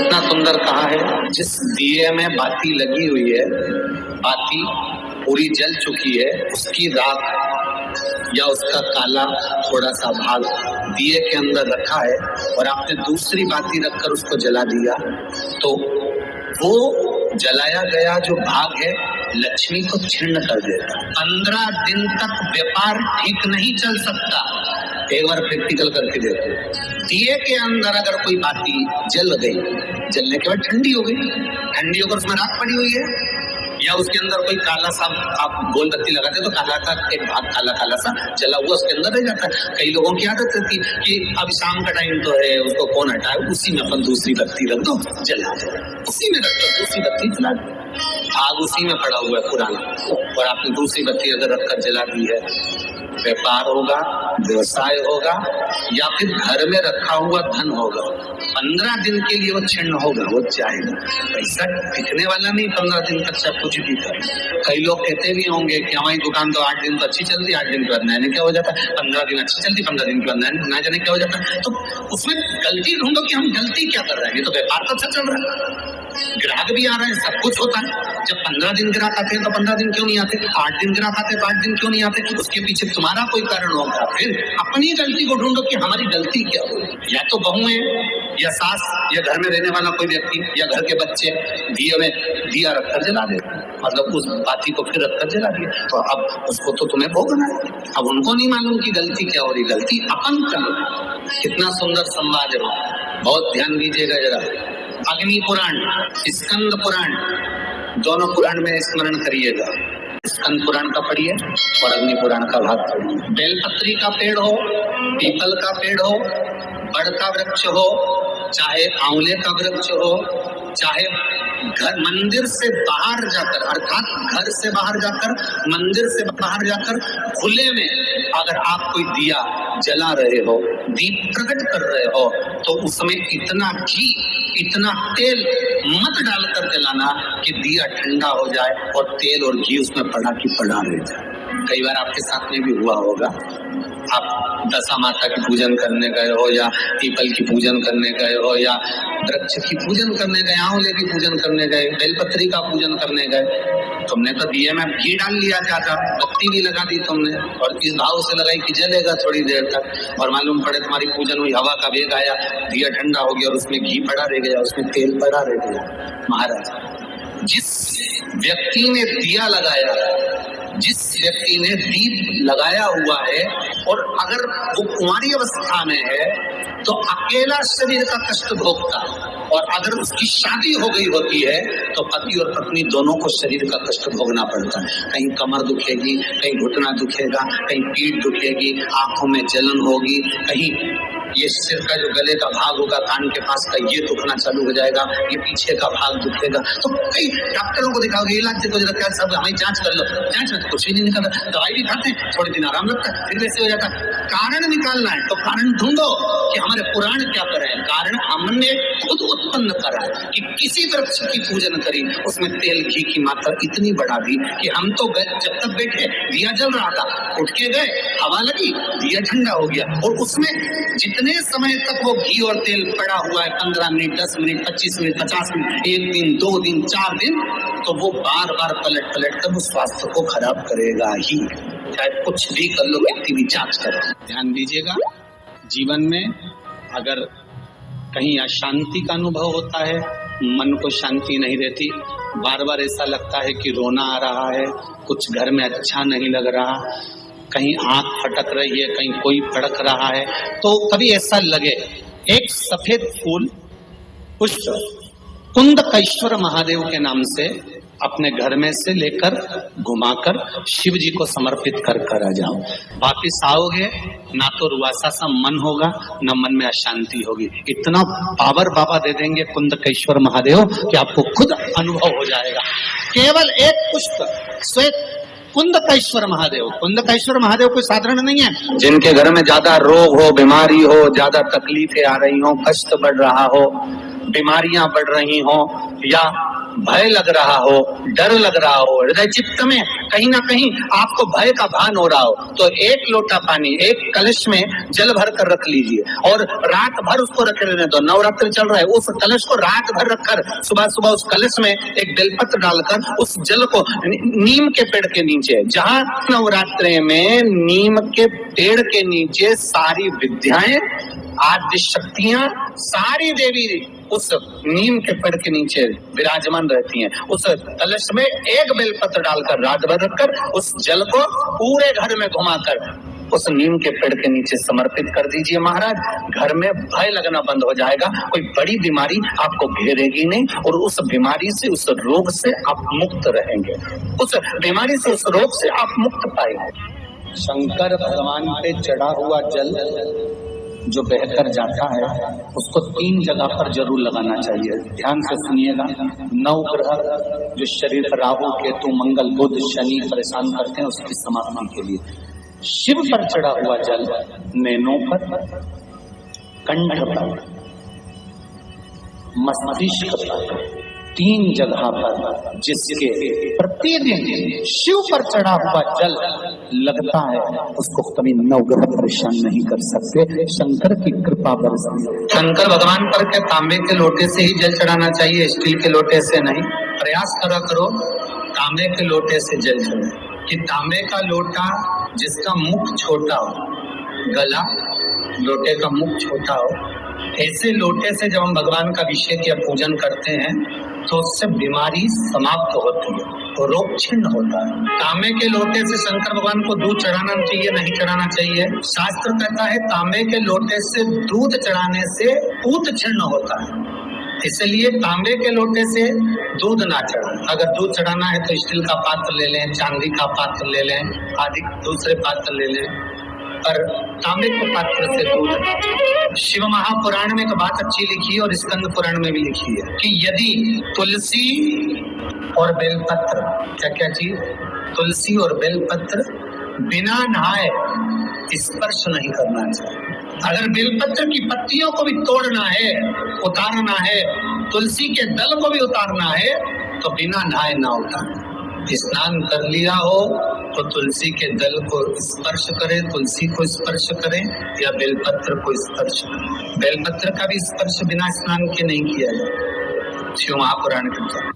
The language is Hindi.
इतना सुंदर कहा है, जिस दिए में बाती लगी हुई है, बाती पूरी जल चुकी है, उसकी राख या उसका काला थोड़ा सा भाग दिए के अंदर रखा है और आपने दूसरी बाती रखकर उसको जला दिया, तो वो जलाया गया जो भाग है लक्ष्मी को छिन्न कर देता। 15 दिन तक व्यापार ठीक नहीं चल सकता। एक बार प्रैक्टिकल करके देखो, दिए के अंदर अगर कोई बाती जल गई, जलने के बाद ठंडी हो गई, ठंडी होकर उसमें राख पड़ी हुई है, या उसके अंदर कोई काला सा आप गोल बत्ती लगाते तो काला का एक भाग काला काला सा जला हुआ उसके अंदर रह जाता है। कई लोगों की आदत रहती कि अब शाम का टाइम तो है, उसको कौन हटाए, उसी में अपन दूसरी बत्ती रख दो, जला दो, उसी में रख दो, दूसरी बत्ती जला दो, आग उसी में पड़ा हुआ है पुराना, और आपने दूसरी बत्ती अगर रखकर जला दी है, व्यापार होगा, व्यवसाय होगा, या फिर घर में रखा हुआ धन होगा, 15 दिन के लिए वो छिन्न होगा, वो जाएगा। पैसा टिकने वाला नहीं 15 दिन तक, चाहे कुछ भी कर। कई लोग कहते भी होंगे कि हमारी दुकान तो 8 दिन तो अच्छी चलती, 8 दिन के बाद नया क्या हो जाता है, 15 दिन अच्छी चलती, 15 दिन के बाद नया जाने क्या हो जाता है। तो उसमें गलती ढूंढो कि हम गलती क्या कर रहे हैं। ये तो व्यापार तो अच्छा चल रहा है, ग्राहक भी आ रहे हैं, सब कुछ होता है। जब 15 दिन ग्राहक आते हैं तो 15 दिन क्यों नहीं आते, 8 दिन ग्राहक आते हैं तो 8 दिन क्यों नहीं आते, उसके पीछे तुम्हारा कोई कारण होगा। फिर अपनी गलती को ढूंढो कि हमारी गलती क्या हो। या तो बहू है, या सास, या घर में रहने वाला कोई व्यक्ति, या घर के बच्चे दिए में दिया रखकर जला देते, मतलब उस बाती को फिर रखकर जला दिया, तो अब उसको तो तुम्हें भोगना है। अब उनको नहीं मालूम कि गलती क्या हो रही, गलती अपन कर। कितना सुंदर संवाद है, बहुत ध्यान दीजिएगा जरा। अग्नि पुराण, स्कंद पुराण, दोनों पुराण में स्मरण करिएगा। स्कंद पुराण का पढ़िए और अग्नि पुराण का भाग पढ़िए। बेलपत्री का पेड़ हो, पीपल का पेड़ हो, बड़ का वृक्ष हो, चाहे आंवले का वृक्ष हो, चाहे घर मंदिर से बाहर जाकर, अर्थात घर से बाहर जाकर, मंदिर से बाहर जाकर खुले में अगर आप कोई दिया जला रहे हो, दीप प्रकट कर रहे हो, तो उसमें इतना घी, इतना तेल मत डालकर जलाना कि दिया ठंडा हो जाए और तेल और घी उसमें पड़ा की पड़ा रह जाए। कई बार आपके साथ में भी हुआ होगा, आप दशा माता की पूजन करने गए हो, या पीपल की पूजन करने गए हो, या वृक्ष की पूजन करने गए, आंवले की पूजन करने गए, बेलपत्री का पूजन करने गए, तुमने तो दिए में घी डाल लिया ज्यादा, बत्ती भी लगा दी तुमने, और इस भाव से लगाई कि जलेगा थोड़ी देर तक, और मालूम पड़े तुम्हारी पूजन हुई, हवा का वेग आया, दिया ठंडा हो गया और उसमें घी पड़ा रह गया, उसमें तेल पड़ा रह गया। महाराज, जिस व्यक्ति ने दिया लगाया, जिस व्यक्ति ने दीप लगाया हुआ है, और अगर वो कुंवारी अवस्था में है तो अकेला शरीर का कष्ट भोगता, और अगर उसकी शादी हो गई होती है तो पति और पत्नी दोनों को शरीर का कष्ट भोगना पड़ता है। कहीं कमर दुखेगी, कहीं घुटना दुखेगा, कहीं पीठ दुखेगी, आंखों में जलन होगी, कहीं ये सिर का जो गले का भाग होगा कान के पास का ये दुखना चालू हो जाएगा, ये पीछे का भाग दुखेगा। तो कई डॉक्टरों को दिखाओगे, इलाज देखो जरा, क्या सब हमें जांच कर लो, जांच में कुछ भी नहीं निकलता, दवाई भी खाते हैं, थोड़े दिन आराम लगता है, फिर वैसे हो जाता है। कारण निकालना है तो कारण ढूंढो कि हमारे पुराण क्या कर रहे हैं। कारण हमने खुद उत्पन्न करा है कि किसी वृक्ष की पूजन करी, उसमें तेल घी की मात्रा इतनी बढ़ा दी कि हम तो जब तक बैठे दिया जल रहा था, उठ के गए, हवा लगी, दिया ठंडा हो गया, और उसमें जितने समय तक वो घी और तेल पड़ा हुआ है, 15 मिनट, 10 मिनट, 25 मिनट, 50 मिनट, 1 दिन, 2 दिन, 4 दिन, तो वो बार बार पलट पलट कर उस स्वास्थ्य को खराब करेगा ही, चाहे कुछ भी कर लो, व्यक्ति भी जांच करो। ध्यान दीजिएगा, जीवन में अगर कहीं अशांति का अनुभव होता है, मन को शांति नहीं रहती, बार बार ऐसा लगता है कि रोना आ रहा है, कुछ घर में अच्छा नहीं लग रहा, कहीं आंख फटक रही है, कहीं कोई फड़क रहा है, तो कभी ऐसा लगे, एक सफेद फूल पुष्प कुंदकेश्वर महादेव के नाम से अपने घर में से लेकर घुमाकर शिव जी को समर्पित कर कर आ जाओ। वापिस आओगे ना तो रुआसा सा मन होगा, ना मन में अशांति होगी। इतना पावर बाबा दे देंगे कुंदकेश्वर महादेव कि आपको खुद अनुभव हो जाएगा। केवल एक पुष्प श्वेत कुंदकेश्वर महादेव, कुंदकेश्वर महादेव कोई साधारण नहीं है। जिनके घर में ज्यादा रोग हो, बीमारी हो, ज्यादा तकलीफें आ रही हो, कष्ट बढ़ रहा हो, बीमारियां बढ़ रही हो, या भय लग रहा हो, डर लग रहा हो, हृदय चित्त में कहीं ना कहीं आपको भय का भान हो रहा हो, तो एक लोटा पानी एक कलश में जल भर कर रख लीजिए और रात भर उसको रखे रहने दो। नवरात्र चल रहा है, उस कलश को रात भर रखकर सुबह सुबह उस कलश में एक बेलपत्र डालकर उस जल को नीम के पेड़ के नीचे, जहां नवरात्रि में नीम के पेड़ के नीचे सारी विद्याएं, आदि शक्तियां, सारी देवी उस नीम के पेड़ के नीचे विराजमान रहती हैं। उस कलश में एक बेलपत्र डालकर रात भर रखकर उस जल को पूरे घर में घुमाकर उस नीम के पेड़ के नीचे समर्पित कर दीजिए महाराज। घर में भय लगना बंद हो जाएगा, कोई बड़ी बीमारी आपको घेरेगी नहीं और उस बीमारी से, उस रोग से आप मुक्त रहेंगे, उस बीमारी से, उस रोग से आप मुक्त पाएंगे। शंकर भगवान पे चढ़ा हुआ जल जो बहकर जाता है उसको 3 जगह पर जरूर लगाना चाहिए। ध्यान से सुनिएगा। 9 ग्रह जो शरीर राहु केतु मंगल बुध शनि परेशान करते हैं उसकी समाप्ति के लिए शिव पर चढ़ा हुआ जल नैनों पर, कंठ पर, मस्तिष्क पर, 3 जगह पर जिसके प्रतिदिन शिव पर चढ़ा हुआ जल लगता है उसको कभी 9 ग्रह परेशान नहीं कर सकते। शंकर की कृपा बरसती है। शंकर भगवान पर के तांबे के लोटे से ही जल चढ़ाना चाहिए, स्टील के लोटे से नहीं। प्रयास करा करो तांबे के लोटे से जल चढ़े, कि तांबे का लोटा जिसका मुख छोटा हो, गला लोटे का मुख छोटा हो, ऐसे लोटे से जब हम भगवान का अभिषेक या पूजन करते हैं तो उससे बीमारी समाप्त होती है, तो रोग छिन्न होता है। तांबे के लोटे से शंकर भगवान को दूध चढ़ाना चाहिए, नहीं चढ़ाना चाहिए। शास्त्र कहता है तांबे के लोटे से दूध चढ़ाने से पूत छिन्न होता है, इसलिए तांबे के लोटे से दूध ना चढ़ाएं। अगर दूध चढ़ाना है तो स्टील का पात्र ले लें, चांदी का पात्र ले लें, आदि दूसरे पात्र ले लें, पर तांबे के पात्र से दूध। शिव महापुराण में एक बात अच्छी लिखी है और स्कंद पुराण में भी लिखी है कि यदि तुलसी और बेलपत्र, क्या क्या चीज, तुलसी और बेलपत्र बिना नहाए स्पर्श नहीं करना चाहिए। अगर बेलपत्र की पत्तियों को भी तोड़ना है, उतारना है, तुलसी के दल को भी उतारना है तो बिना नहाए ना उतारें। स्नान कर लिया हो तो तुलसी के दल को स्पर्श करें, तुलसी को स्पर्श करें या बेलपत्र को स्पर्श करें। बेलपत्र का भी स्पर्श बिना स्नान के नहीं किया जाए, शिव महापुराण के अनुसार।